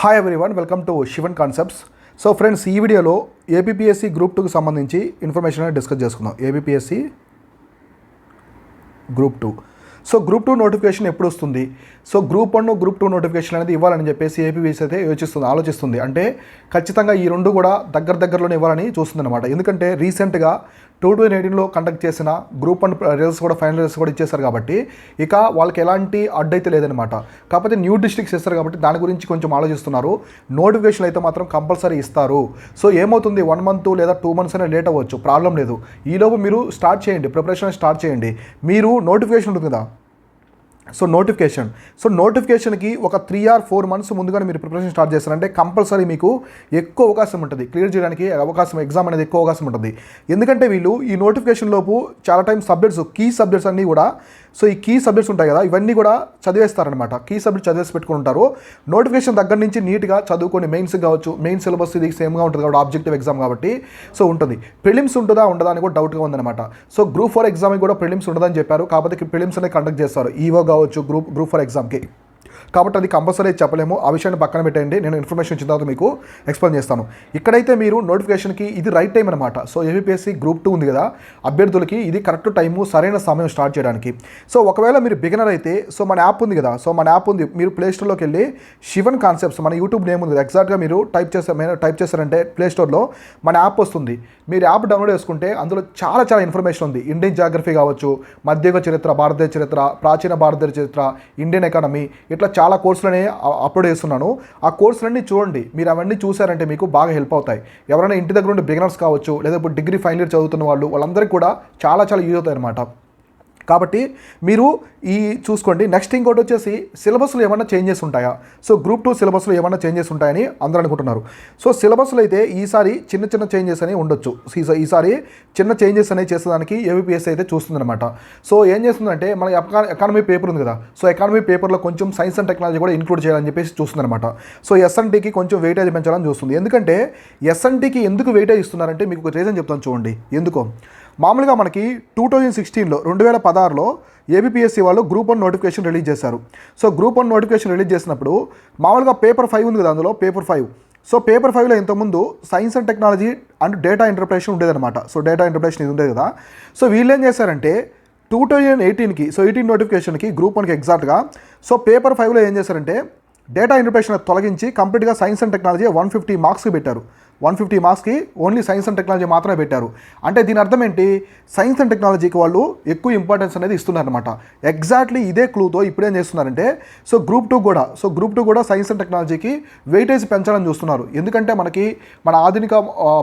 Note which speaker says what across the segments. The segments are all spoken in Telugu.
Speaker 1: Hi everyone, welcome to Shivan concepts. So friends, ఈ వీడియోలో ఏపీఎస్సి గ్రూప్ 2కి సంబంధించి ఇన్ఫర్మేషన్ డిస్కస్ చేసుకుందాం. APSC group 2. So group 2 notification ఎప్పుడు వస్తుంది? సో గ్రూప్ 1 గ్రూప్ 2 నోటిఫికేషన్ అనేది ఇవ్వాలని చెప్పేసి ఏపీఎస్సి అయితే ఆలోచిస్తుంది. అంటే ఖచ్చితంగా ఈ రెండు కూడా దగ్గరలోనే ఇవ్వాలని చూస్తుంది అనమాట. ఎందుకంటే రీసెంట్గా 2018లో కండక్ట్ చేసిన గ్రూప్ 1 రిజల్ట్స్ కూడా ఫైనల్ రిజల్ట్స్ కూడా ఇచ్చేస్తారు కాబట్టి ఇక వాళ్ళకి ఎలాంటి అడ్డైతే లేదనమాట. కాకపోతే న్యూ డిస్ట్రిక్ట్స్ ఇస్తారు కాబట్టి దాని గురించి కొంచెం ఆలోచిస్తున్నారు. నోటిఫికేషన్ అయితే మాత్రం కంపల్సరీ ఇస్తారు. సో ఏమవుతుంది, 1 మంత్ లేదా 2 మంత్స్ అనేది లేట్ అవ్వచ్చు, ప్రాబ్లం లేదు. ఈలోపు మీరు స్టార్ట్ చేయండి, ప్రిపరేషన్ స్టార్ట్ చేయండి. మీరు నోటిఫికేషన్ ఉంటుంది కదా, సో నోటిఫికేషన్కి ఒక 3 or 4 months ముందుగానే మీరు ప్రిపరేషన్ స్టార్ట్ చేస్తారంటే కంపల్సరీ మీకు ఎక్కువ అవకాశం ఉంటుంది, క్లియర్ చేయడానికి ఎగ్జామ్ అనేది ఎక్కువ అవకాశం ఉంటుంది. ఎందుకంటే వీళ్ళు ఈ నోటిఫికేషన్ లోపు చాలా టైం కీ సబ్జెక్ట్స్ అన్నీ కూడా, సో ఈ కీ సబ్జెక్ట్స్ ఉంటాయి కదా, ఇవన్నీ కూడా చదివేస్తారనమాట. కీ సబ్జెక్ట్ చదివేసి పెట్టుకుని ఉంటారు. నోటిఫికేషన్ దగ్గర నుంచి నీట్గా చదువుకొని మెయిన్స్ కావచ్చు, మెయిన్ సిలబస్ ఇది సేమ్గా ఉంటుంది కాబట్టి ఆబ్జెక్టివ్ ఎగ్జామ్ కాబట్టి సో ఉంటుంది. ప్రిలిమ్స్ ఉంటుందా ఉండదా అని కూడా డౌట్గా ఉందన్నమాట. సో గ్రూప్ 4 ఎగ్జామ్కి కూడా ప్రిలిమ్స్ ఉండదని చెప్పారు. కాబట్టి ప్రిలిమ్స్ అనేది కండక్ట్ చేస్తారు ఈవో కావచ్చు గ్రూప్ 4 ఎగ్జామ్కి. కాబట్టి అది కంపల్సరీ చెప్పలేము, ఆ విషయాన్ని పక్కన పెట్టండి. నేను ఇన్ఫర్మేషన్ ఇచ్చిన తర్వాత మీకు ఎక్స్ప్లెయిన్ చేస్తాను. ఇక్కడైతే మీరు నోటిఫికేషన్కి ఇది రైట్ టైం అనమాట. సో ఏపీఎస్సి గ్రూప్ 2 ఉంది కదా, అభ్యర్థులకి ఇది కరెక్ట్ టైము, సరైన సమయం స్టార్ట్ చేయడానికి. సో ఒకవేళ మీరు బిగినర్ అయితే సో మన యాప్ ఉంది కదా, సో మన యాప్ ఉంది, మీరు ప్లేస్టోర్లోకి వెళ్ళి శివన్ కాన్సెప్ట్స్ మన యూట్యూబ్ నేమ్ ఉంది, ఎగ్జాక్ట్గా మీరు టైప్ చేస్తారంటే ప్లేస్టోర్లో మన యాప్ వస్తుంది. మీరు యాప్ డౌన్లోడ్ చేసుకుంటే అందులో చాలా ఇన్ఫర్మేషన్ ఉంది. ఇండియన్ జాగ్రఫీ కావచ్చు, మధ్యయుగ చరిత్ర, భారతదేశ చరిత్ర, ప్రాచీన భారతదేశ చరిత్ర, ఇండియన్ ఎకానమీ, ఇట్లా చాలా కోర్సులనే అప్లోడ్ చేస్తున్నాను. ఆ కోర్సులన్నీ చూడండి. మీరు అవన్నీ చూసారంటే మీకు బాగా హెల్ప్ అవుతాయి. ఎవరైనా ఇంటి దగ్గర ఉండే బిగినర్స్ కావచ్చు, లేదా ఇప్పుడు డిగ్రీ ఫైనల్ ఇయర్ చదువుతున్న వాళ్ళందరికీ కూడా చాలా యూజ్ అవుతాయి అన్నమాట. కాబట్టి మీరు ఈ చూసుకోండి. నెక్స్ట్ ఇంకోటి వచ్చేసి సిలబస్లో ఏమైనా చేంజెస్ ఉంటాయా? సో గ్రూప్ 2 సిలబస్లో ఏమైనా చేంజెస్ ఉంటాయని అందరూ అనుకుంటున్నారు. సో సిలబస్లో అయితే ఈసారి చిన్న చేంజెస్ అనేవి ఉండొచ్చు. ఈసారి చిన్న చేంజెస్ అనేవి చేసేదానికి ఏపీఎస్సి అయితే చూస్తుందన్నమాట. సో ఏం చేస్తుందంటే మన ఎకానమీ పేపర్ ఉంది కదా, సో ఎకానమీ పేపర్లో కొంచెం సైన్స్ అండ్ టెక్నాలజీ కూడా ఇంక్లూడ్ చేయాలని చెప్పేసి చూస్తుందన్నమాట. సో ఎస్ఎన్టీకి కొంచెం వెయిటేజ్ పెంచాలని చూస్తుంది. ఎందుకంటే ఎస్ఎన్టీకి ఎందుకు వెయిటేజ్ ఇస్తున్నారంటే మీకు ఒక రీజన్ చెప్తాను చూడండి. ఎందుకో మామూలుగా మనకి 2016లో 2016లో ఏపీఎస్సి వాళ్ళు గ్రూప్ 1 నోటిఫికేషన్ రిలీజ్ చేశారు. సో గ్రూప్ 1 నోటిఫికేషన్ రిలీజ్ చేసినప్పుడు మామూలుగా పేపర్ 5 ఉంది కదా, అందులో పేపర్ 5. సో పేపర్ 5లో ఇంతకుముందు science and technology and data interpretation ఉండేదన్నమాట. సో డేటా ఇంటర్ప్రిటేషన్ ఇది ఉండేది కదా. సో వీళ్ళు ఏం చేశారంటే 2018కి, సో 18 నోటిఫికేషన్కి గ్రూప్ 1కి ఎగ్జాక్ట్గా సో పేపర్ 5లో ఏం చేశారంటే డేటా ఇంటర్ప్రిటేషన్ తొలగించి కంప్లీట్గా సైన్స్ అండ్ టెక్నాలజీ 150 మార్క్స్కి పెట్టారు. 150 మార్క్స్కి ఓన్లీ సైన్స్ అండ్ టెక్నాలజీ మాత్రమే పెట్టారు. అంటే దీని అర్థం ఏంటి, సైన్స్ అండ్ టెక్నాలజీకి వాళ్ళు ఎక్కువ ఇంపార్టెన్స్ అనేది ఇస్తున్నారనమాట. ఎగ్జాక్ట్లీ ఇదే క్లూతో ఇప్పుడు ఏం చేస్తున్నారంటే సో గ్రూప్ 2 కూడా సైన్స్ అండ్ టెక్నాలజీకి వెయిటేజ్ పెంచాలని చూస్తున్నారు. ఎందుకంటే మన ఆధునిక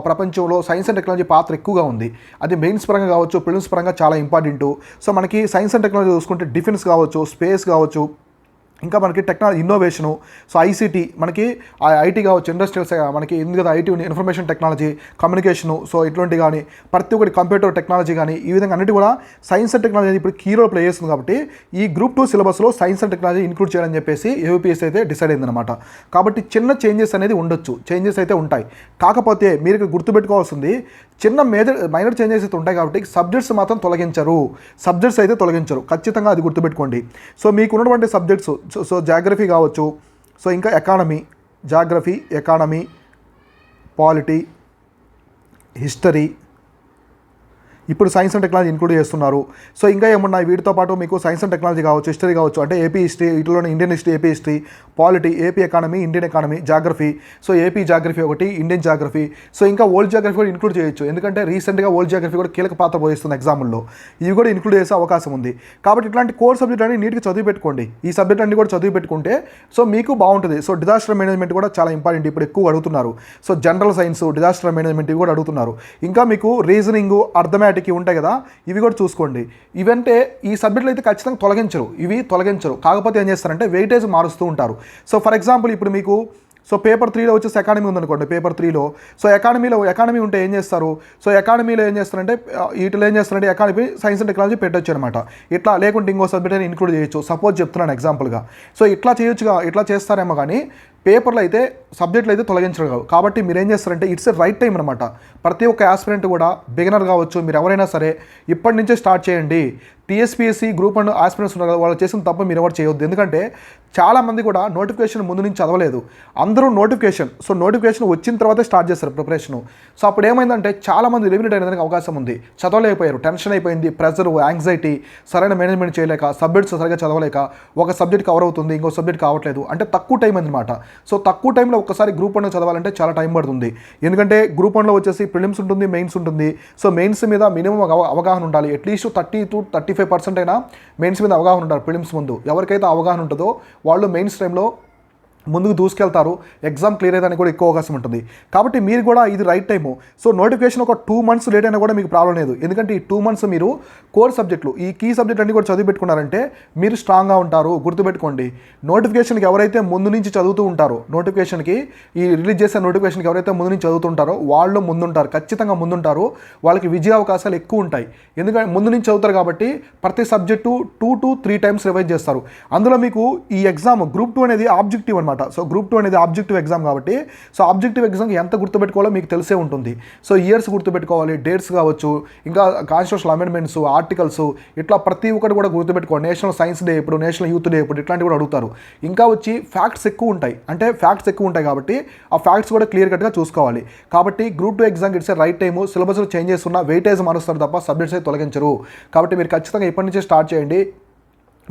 Speaker 1: ప్రపంచంలో సైన్స్ అండ్ టెక్నాలజీ పాత్ర ఎక్కువగా ఉంది. అది మెయిన్స్ పరంగా కావచ్చు, ప్రిలిమ్స్ పరంగా చాలా ఇంపార్టెంట్. సో మనకి సైన్స్ అండ్ టెక్నాలజీ చూసుకుంటే డిఫెన్స్ కావచ్చు, స్పేస్ కావచ్చు, ఇంకా మనకి టెక్నాలజీ ఇన్నోవేషను, సో ఐసీటీ, మనకి ఐటీ కావచ్చు, ఇండస్ట్రియల్స్, మనకి ఎందుకంటే IT information technology, communication, so ఇటువంటి కానీ ప్రతి ఒక్కటి కంప్యూటర్ టెక్నాలజీ కానీ ఈ విధంగా అన్నిటి కూడా సైన్స్ అండ్ టెక్నాలజీ ఇప్పుడు కీ రోల్ ప్లే చేస్తుంది. కాబట్టి ఈ గ్రూప్ 2 సిలబస్లో సైన్స్ అండ్ టెక్నాలజీ ఇంక్లూడ్ చేయాలని చెప్పేసి ఏపీఎస్సి అయితే డిసైడ్ అయిందనమాట. కాబట్టి చిన్న చేంజెస్ అనేది ఉండొచ్చు, చేంజెస్ అయితే ఉంటాయి. కాకపోతే మీరు ఇక్కడ గుర్తుపెట్టుకోవాల్సింది చిన్న మైనర్ చేంజెస్ అయితే ఉంటాయి. కాబట్టి సబ్జెక్ట్స్ మాత్రం తొలగించరు, ఖచ్చితంగా అది గుర్తుపెట్టుకోండి. సో మీకు ఉన్నటువంటి సబ్జెక్ట్స్ సో జాగ్రఫీ కావచ్చు, సో ఇంకా ఎకానమీ, పాలిటీ, హిస్టరీ, ఇప్పుడు సైన్స్ అండ్ టెక్నాలజీ ఇంక్లూడ్ చేస్తున్నారు. సో ఇంకా ఏమున్నాయి వీటితో పాటు మీకు సైన్స్ అండ్ టెక్నాలజీ కావచ్చు, హిస్టరీ కావచ్చు, అంటే ఏపీ హిస్టరీ, ఇటులోనే Indian history, AP history, polity, AP economy, Indian economy, geography, so AP geography ఒకటి, ఇండియన్ జాగ్రఫీ, సో ఇంకా ఓల్డ్ జాగ్రఫీ కూడా ఇంక్లూడ్ చేయొచ్చు. ఎందుకంటే రీసెంట్గా ఓల్డ్ జాగ్రఫీ కూడా కీలక పాత్ర పోయిస్తుంది ఎగ్జామ్లో, ఇవి కూడా ఇంక్లూడ్ చేసే అవకాశం ఉంది. కాబట్టి ఇట్లాంటి కోర్ సబ్జెక్ట్ అన్ని నీట్గా చదివి పెట్టుకోండి. ఈ సబ్జెక్ట్ అన్ని కూడా చదివి పెట్టుకుంటే సో మీకు బాగుంటుంది. సో డిజాస్టర్ మేనేజ్మెంట్ కూడా చాలా ఇంపార్టెంట్, ఇప్పుడు ఎక్కువ అడుగుతున్నారు. So general science, disaster management ఇవి కూడా అడుగుతున్నారు. ఇంకా మీకు రీజనింగ్, అర్థమెటిక్ ఉంటాయి కదా, ఇవి కూడా చూసుకోండి. ఇవంటే ఈ సబ్జెక్టులు అయితే ఖచ్చితంగా తొలగించరు. కాకపోతే ఏం చేస్తారంటే వెయిటేజ్ మారుస్తూ ఉంటారు. సో ఫర్ ఎగ్జాంపుల్ ఇప్పుడు మీకు సో పేపర్ 3లో వచ్చేసి ఎకానమీ ఉందనుకోండి. పేపర్ 3లో సో ఎకానమీ ఉంటే ఏం చేస్తారు, సో ఎకానమీలో ఏం చేస్తారంటే వీటిలో ఏం చేస్తారంటే ఎకానమీ, సైన్స్ అండ్ టెక్నాలజీ పెట్టొచ్చు అనమాట. ఇట్లా లేకుంటే ఇంకో సబ్జెక్ట్ అని ఇంక్లూడ్ చేయొచ్చు. సపోజ్ చెప్తున్నాను ఎగ్జాంపుల్గా. సో ఇట్లా చేయొచ్చుగా, ఇట్లా చేస్తారేమో కానీ పేపర్లో అయితే సబ్జెక్టులు అయితే తొలగించరు కావు. కాబట్టి మీరు ఏం చేస్తారంటే ఇట్స్ ఎ రైట్ టైం అనమాట. ప్రతి ఒక్క ఆస్పిరెంట్ కూడా బిగినర్ కావచ్చు, మీరు ఎవరైనా సరే ఇప్పటి నుంచే స్టార్ట్ చేయండి. టీఎస్పీఎస్సీ గ్రూప్ అండ్ ఆస్పిరెంట్స్ ఉన్నారు కదా, వాళ్ళు చేసిన తప్ప మీరు ఎవరు చేయవద్దు. ఎందుకంటే చాలామంది కూడా నోటిఫికేషన్ ముందు నుంచి చదవలేదు. అందరూ నోటిఫికేషన్ వచ్చిన తర్వాతే స్టార్ట్ చేస్తారు ప్రిపరేషను. సో అప్పుడు ఏమైందంటే చాలామంది ఎలిమినేట్ అయినదానికి అవకాశం ఉంది. చదవలేకపోయారు, టెన్షన్ అయిపోయింది, ప్రెజర్, యాంగ్జైటీ, సరైన మేనేజ్మెంట్ చేయలేక, సబ్జెక్ట్స్ సరిగా చదవలేక, ఒక సబ్జెక్ట్ కవర్ అవుతుంది, ఇంకో సబ్జెక్ట్ కావట్లేదు, అంటే తక్కువ టైం అనమాట. సో తక్కువ టైంలో ఒక్కసారి గ్రూప్ 1 చదవాలంటే చాలా టైం పడుతుంది. ఎందుకంటే గ్రూప్ 1లో వచ్చేసి ప్రిలిమ్స్ ఉంటుంది, మెయిన్స్ ఉంటుంది. సో మెయిన్స్ మీద మినిమం అవగాహన ఉండాలి. అట్లీస్ట్ 30 to 35% అయినా మెయిన్స్ మీద అవగాహన ఉండాలి. ప్రిలిమ్స్ ముందు ఎవరికైతే అవగాహన ఉంటుందో వాళ్ళు మెయిన్స్ టైంలో ముందుకు దూసుకెళ్తారు, ఎగ్జామ్ క్లియర్ అయ్యేదానికి కూడా ఎక్కువ అవకాశం ఉంటుంది. కాబట్టి మీరు కూడా ఇది రైట్ టైము. సో నోటిఫికేషన్ ఒక 2 months లేట్ అయినా కూడా మీకు ప్రాబ్లం లేదు. ఎందుకంటే ఈ 2 months మీరు కోర్ సబ్జెక్టులు, ఈ కీ సబ్జెక్ట్ అన్ని కూడా చదివి పెట్టుకున్నారంటే మీరు స్ట్రాంగ్గా ఉంటారు. గుర్తుపెట్టుకోండి, నోటిఫికేషన్కి ఎవరైతే ముందు నుంచి చదువుతూ ఉంటారో, నోటిఫికేషన్కి ఈ రిలీజ్ చేసే నోటిఫికేషన్కి ఎవరైతే ముందు నుంచి చదువుతుంటారో వాళ్ళు ముందుంటారు, ఖచ్చితంగా ముందుంటారు. వాళ్ళకి విజయ అవకాశాలు ఎక్కువ ఉంటాయి. ఎందుకంటే ముందు నుంచి చదువుతారు కాబట్టి ప్రతి సబ్జెక్టు 2 to 3 times రివైజ్ చేస్తారు. అందులో మీకు ఈ ఎగ్జామ్ గ్రూప్ 2 అనేది ఆబ్జెక్టివ్ అనమాట. సో గ్రూప్ 2 అనేది ఆబ్జెక్టివ్ ఎగ్జామ్ కాబట్టి, సో ఆబ్జెక్టివ్ ఎగ్జామ్కి ఎంత గుర్తుపెట్టుకోవాలో మీకు తెలిసే ఉంటుంది. సో ఇయర్స్ గుర్తుపెట్టుకోవాలి, డేట్స్ కావచ్చు, ఇంకా కాన్స్టిట్యూషనల్ అమెండ్మెంట్స్, ఆర్టికల్స్, ఇట్లా ప్రతి ఒక్కటి కూడా గుర్తుపెట్టుకోవాలి. నేషనల్ సైన్స్ డే ఎప్పుడు, నేషనల్ యూత్ డే ఎప్పుడు, ఇట్లాంటివి కూడా అడుగుతారు. ఇంకా వచ్చి ఫ్యాక్ట్స్ ఎక్కువ ఉంటాయి కాబట్టి ఆ ఫ్యాక్ట్స్ కూడా క్లియర్ కట్గా చూసుకోవాలి. కాబట్టి గ్రూప్ 2 ఎగ్జామ్కి ఇట్స్ రైట్ టైము. సిలబస్లో చేంజెస్ ఉన్నా వెయిటేజ్ మారుస్తారు తప్ప సబ్జెక్ట్స్ అయితే తొలగించరు. కాబట్టి మీరు ఖచ్చితంగా ఇప్పటి నుంచే స్టార్ట్ చేయండి.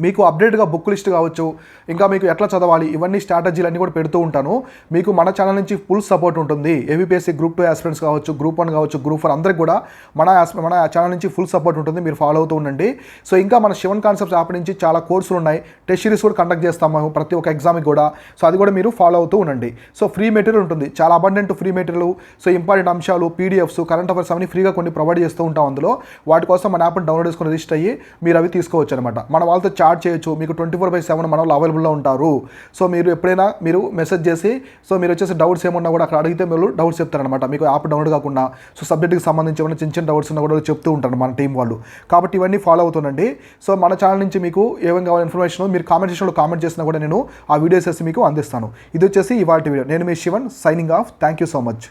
Speaker 1: మీకు అప్డేట్గా బుక్ లిస్ట్ కావచ్చు, ఇంకా మీకు ఎట్లా చదవాలి, ఇవన్నీ స్ట్రాటజీలు అన్నీ కూడా పెడుతూ ఉంటాను. మీకు మన ఛానల్ నుంచి ఫుల్ సపోర్ట్ ఉంటుంది. ఏబీపీఎస్సీ గ్రూప్ 2 ఆస్పిరెంట్స్ కావచ్చు, గ్రూప్ 1 కావచ్చు, గ్రూప్ 4 అందరికి కూడా మన ఛానల్ నుంచి ఫుల్ సపోర్ట్ ఉంటుంది. మీరు ఫాలో అవుతూ ఉండండి. సో ఇంకా మన శివన్ కాన్సెప్ట్స్ యాప్ నుంచి చాలా కోర్సులు ఉన్నాయి. టెస్ట్ సిరీస్ కూడా కండక్ట్ చేస్తాము ప్రతి ఒక్క ఎగ్జామ్కి కూడా. సో అది కూడా మీరు ఫాలో అవుతూ ఉండండి. సో ఫ్రీ మెటీరియల్ ఉంటుంది, చాలా abundant free material. So important అంశాలు, పీడిఎఫ్స్, కరెంట్ అఫైర్స్ అవన్నీ ఫ్రీగా కొన్ని ప్రొవైడ్ చేస్తూ ఉంటాం. అందులో వాటి కోసం మన యాప్ని డౌన్లోడ్ చేసుకుని రిజిస్టర్ అయ్యి మీరు అవి తీసుకోవచ్చు అనమాట. మన వాళ్ళతో చాట్ చేయొచ్చు. మీకు 24/7 మన వాళ్ళు అవైలబుల్లో ఉంటారు. సో మీరు ఎప్పుడైనా మీరు మెసేజ్ చేసి, సో మీరు వచ్చేసి డౌట్స్ ఏమన్నా కూడా అక్కడ అడిగితే మీరు డౌట్స్ చెప్తారనమాట. మీకు యాప్ డౌన్లోడ్ కాకుండా సో సబ్జెక్ట్కి సంబంధించి ఏమైనా చిన్న చిన్న డౌట్స్ ఉన్నా కూడా చెప్తూ ఉంటారు మన టీం వాళ్ళు. కాబట్టి ఇవన్నీ ఫాలో అవుతుండండి. సో మన ఛానల్ నుంచి మీకు ఏమేమి కావాలి ఇన్ఫర్మేషన్ మీరు కామెంట్ సెక్షన్లో కామెంట్ చేసినా కూడా నేను ఆ వీడియోస్ వేసి మీకు అందిస్తాను. ఇది వచ్చేసి ఇవాల్టి వీడియో. నేను మీ Shivan, signing off. Thank you so much.